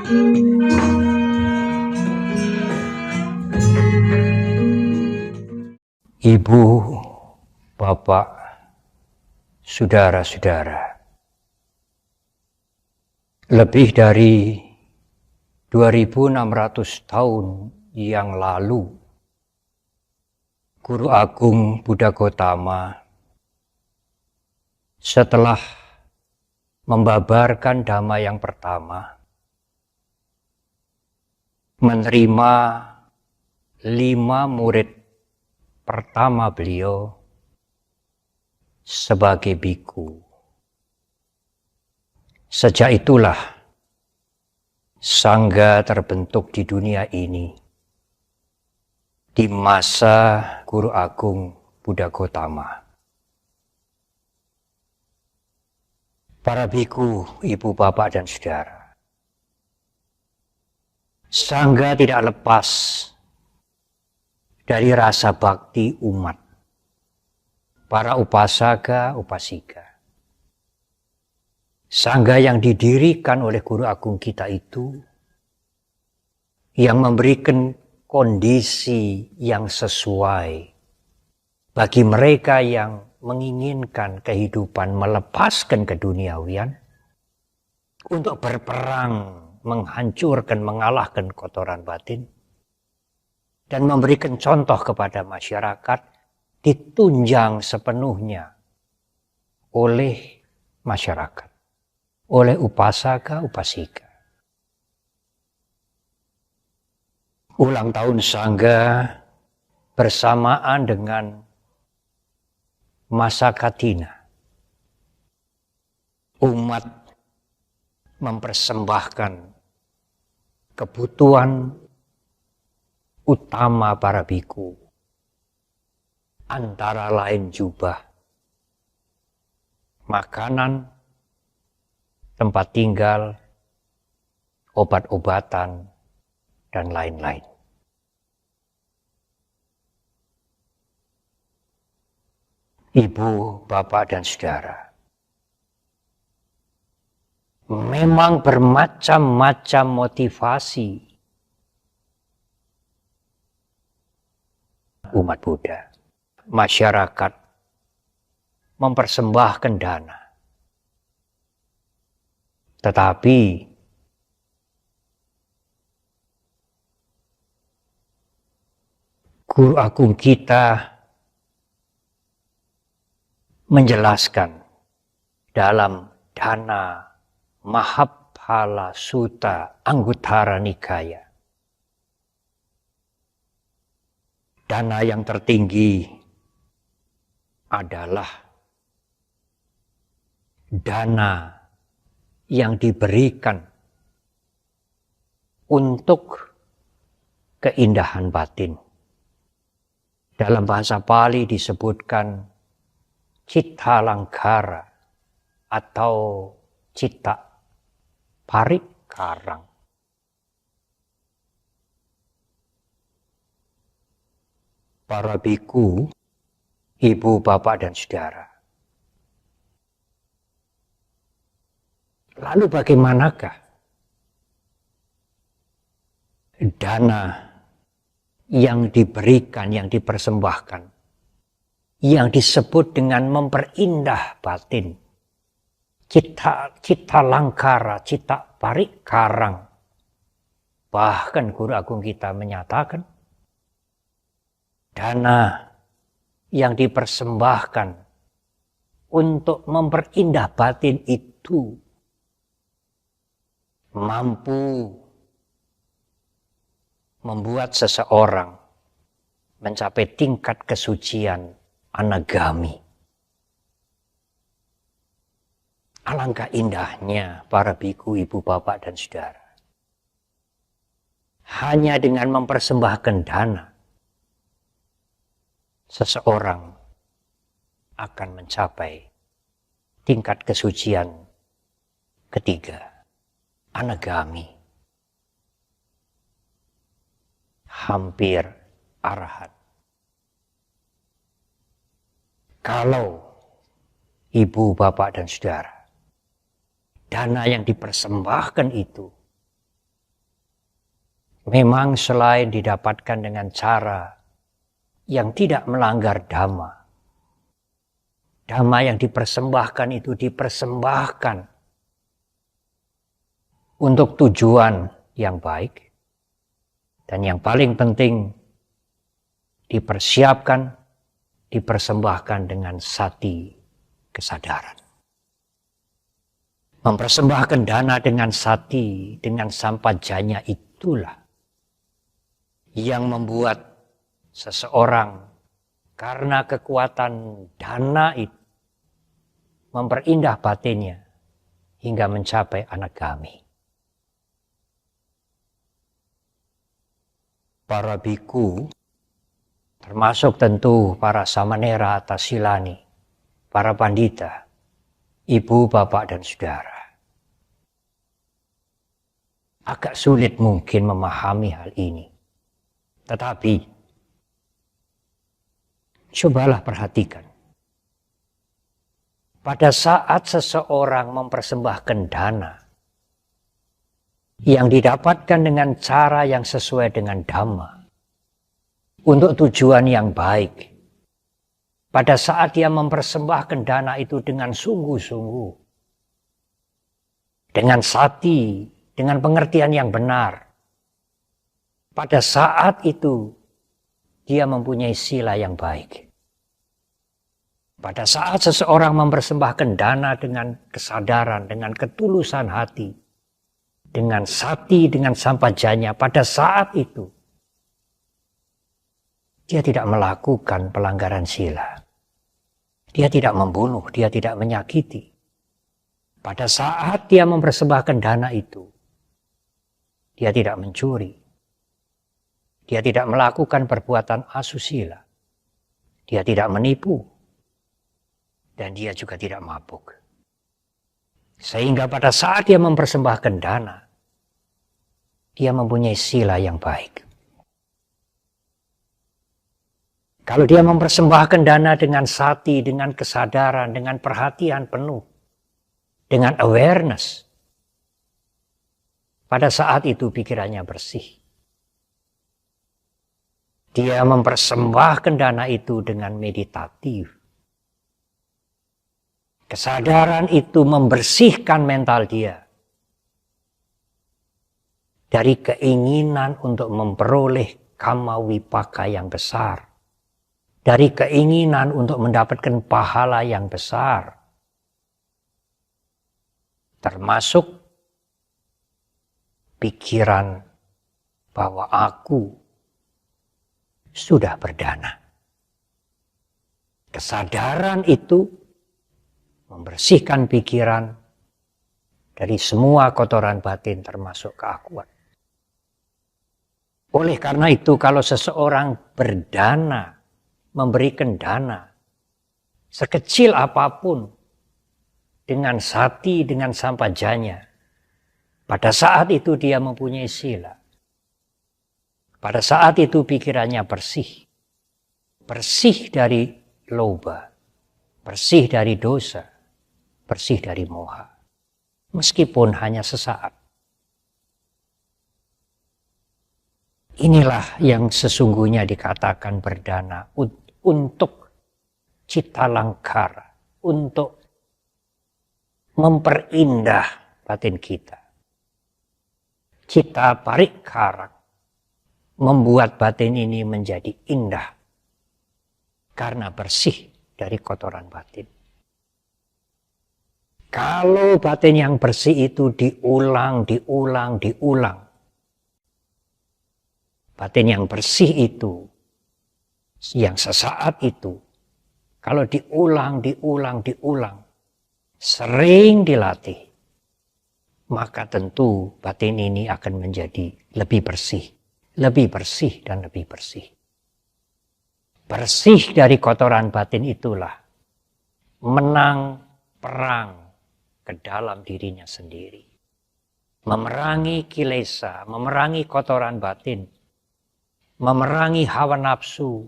Ibu, Bapak, saudara-saudara, lebih dari 2600 tahun yang lalu, Guru Agung Buddha Gautama setelah membabarkan Dhamma yang pertama, menerima 5 murid pertama beliau sebagai biku. Sejak itulah sangga terbentuk di dunia ini di masa Guru Agung Buddha Gautama. Para biku, ibu, bapak, dan saudara, sangga tidak lepas dari rasa bakti umat, para upasaka, upasika. Sangga yang didirikan oleh Guru Agung kita itu, yang memberikan kondisi yang sesuai bagi mereka yang menginginkan kehidupan melepaskan keduniawian, untuk berperang, menghancurkan, mengalahkan kotoran batin, dan memberikan contoh kepada masyarakat, ditunjang sepenuhnya oleh masyarakat, oleh upasaka, upasika. Ulang tahun sangga bersamaan dengan masa Katina, umat mempersembahkan kebutuhan utama para biku, antara lain jubah, makanan, tempat tinggal, obat-obatan, dan lain-lain. Ibu, bapak, dan saudara, memang bermacam-macam motivasi umat Buddha, masyarakat mempersembahkan dana. Tetapi Guru Agung kita menjelaskan dalam Dana Mahaphala Sutta Anguttara Nikaya, dana yang tertinggi adalah dana yang diberikan untuk keindahan batin. Dalam bahasa Pali disebutkan citta langkara atau citta parikarang. Para biku, ibu, bapak, dan saudara. Lalu bagaimanakah dana yang diberikan, yang dipersembahkan, yang disebut dengan memperindah batin, cita langkara, cita parikarang? Bahkan Guru Agung kita menyatakan, dana yang dipersembahkan untuk memperindah batin itu mampu membuat seseorang mencapai tingkat kesucian anagami. Alangkah indahnya para biku, ibu, bapak, dan saudara. Hanya dengan mempersembahkan dana, seseorang akan mencapai tingkat kesucian ketiga, anagami. Hampir arahat. Kalau ibu, bapak, dan saudara, dana yang dipersembahkan itu memang selain didapatkan dengan cara yang tidak melanggar dhamma, dhamma yang dipersembahkan itu dipersembahkan untuk tujuan yang baik, dan yang paling penting dipersiapkan, dipersembahkan dengan sati kesadaran. Mempersembahkan dana dengan sati, dengan sampajanya itulah yang membuat seseorang karena kekuatan dana itu memperindah batinnya hingga mencapai anagami. Para biku, termasuk tentu para samanera atau silani, para pandita, ibu, bapak, dan saudara, agak sulit mungkin memahami hal ini. Tetapi, cobalah perhatikan. Pada saat seseorang mempersembahkan dana yang didapatkan dengan cara yang sesuai dengan dhamma, untuk tujuan yang baik, pada saat dia mempersembahkan dana itu dengan sungguh-sungguh, dengan sati, dengan pengertian yang benar, pada saat itu dia mempunyai sila yang baik. Pada saat seseorang mempersembahkan dana dengan kesadaran, dengan ketulusan hati, dengan sati, dengan sampajanya, pada saat itu dia tidak melakukan pelanggaran sila. Dia tidak membunuh, dia tidak menyakiti. Pada saat dia mempersembahkan dana itu, dia tidak mencuri. Dia tidak melakukan perbuatan asusila. Dia tidak menipu. Dan dia juga tidak mabuk. Sehingga pada saat dia mempersembahkan dana, dia mempunyai sila yang baik. Kalau dia mempersembahkan dana dengan sati, dengan kesadaran, dengan perhatian penuh, dengan awareness, pada saat itu pikirannya bersih. Dia mempersembahkan dana itu dengan meditatif. Kesadaran itu membersihkan mental dia dari keinginan untuk memperoleh kama wipaka yang besar, dari keinginan untuk mendapatkan pahala yang besar, termasuk pikiran bahwa aku sudah berdana. Kesadaran itu membersihkan pikiran dari semua kotoran batin termasuk keakuan. Oleh karena itu kalau seseorang berdana, memberikan dana sekecil apapun dengan sati, dengan sampajanya, pada saat itu dia mempunyai sila. Pada saat itu pikirannya bersih. Bersih dari loba. Bersih dari dosa. Bersih dari moha. Meskipun hanya sesaat. Inilah yang sesungguhnya dikatakan berdana untuk cita langkara. Untuk memperindah batin kita. Cita parikara. Membuat batin ini menjadi indah karena bersih dari kotoran batin. Kalau batin yang bersih itu diulang, batin yang bersih itu, yang sesaat itu, kalau diulang, sering dilatih, maka tentu batin ini akan menjadi lebih bersih. Lebih bersih dan lebih bersih. Bersih dari kotoran batin itulah menang perang ke dalam dirinya sendiri. Memerangi kilesa, memerangi kotoran batin, memerangi hawa nafsu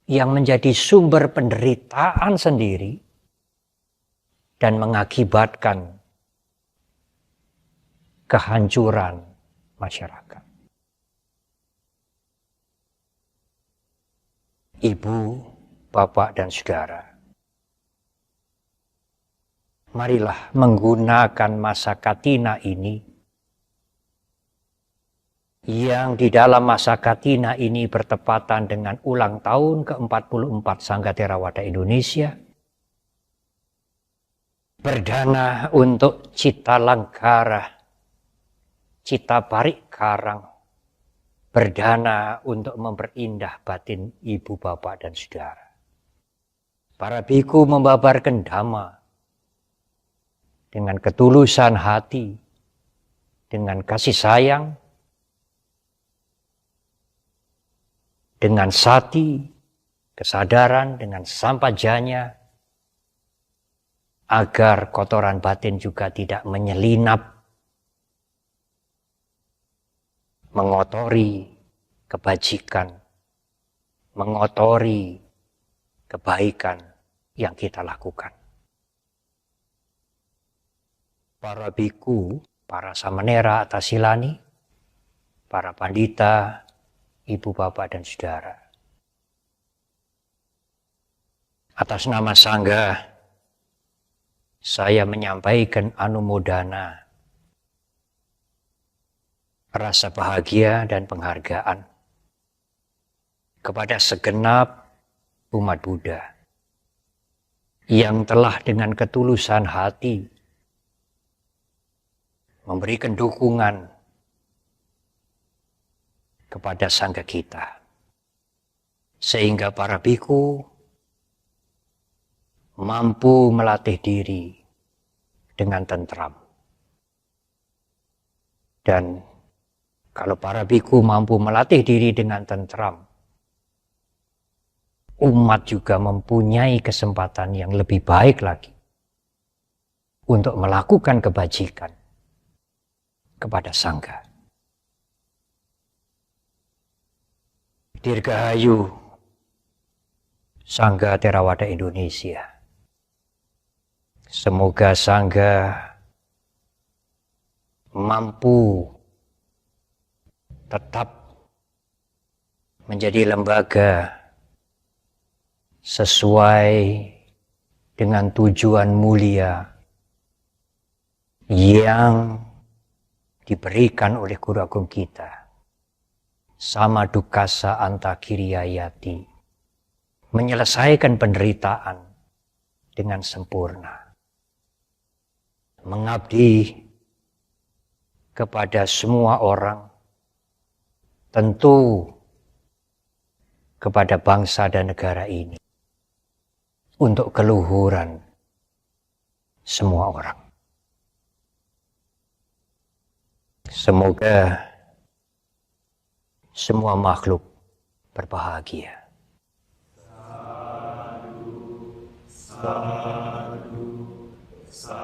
yang menjadi sumber penderitaan sendiri dan mengakibatkan kehancuran masyarakat. ibu, bapak, dan saudara, marilah menggunakan masa katina ini, yang di dalam masa katina ini bertepatan dengan ulang tahun ke-44 Sangga Theravada Indonesia, berdana untuk cita langkara, cita parik karang, berdana untuk memperindah batin ibu, bapak, dan saudara. Para biku membabarkan dhamma dengan ketulusan hati, dengan kasih sayang, dengan sati, kesadaran, dengan sampajanya, agar kotoran batin juga tidak menyelinap, mengotori kebajikan, mengotori kebaikan yang kita lakukan. Para biku, para samanera atasilani, para pandita, ibu, bapak, dan saudara, atas nama Sangga, saya menyampaikan anumodana, rasa bahagia dan penghargaan kepada segenap umat Buddha yang telah dengan ketulusan hati memberikan dukungan kepada Sangga kita, sehingga para biku mampu melatih diri dengan tentram. Dan kalau para biku mampu melatih diri dengan tentram, umat juga mempunyai kesempatan yang lebih baik lagi untuk melakukan kebajikan kepada Sangga. Dirgahayu Sangga Theravada Indonesia. Semoga Sangga mampu tetap menjadi lembaga sesuai dengan tujuan mulia yang diberikan oleh Guru Agung kita. Sama dukasa antakiriyayati, menyelesaikan penderitaan dengan sempurna, mengabdi kepada semua orang, tentu kepada bangsa dan negara ini, untuk keluhuran semua orang. Semoga semua makhluk berbahagia. Sadu, sadu, sadu.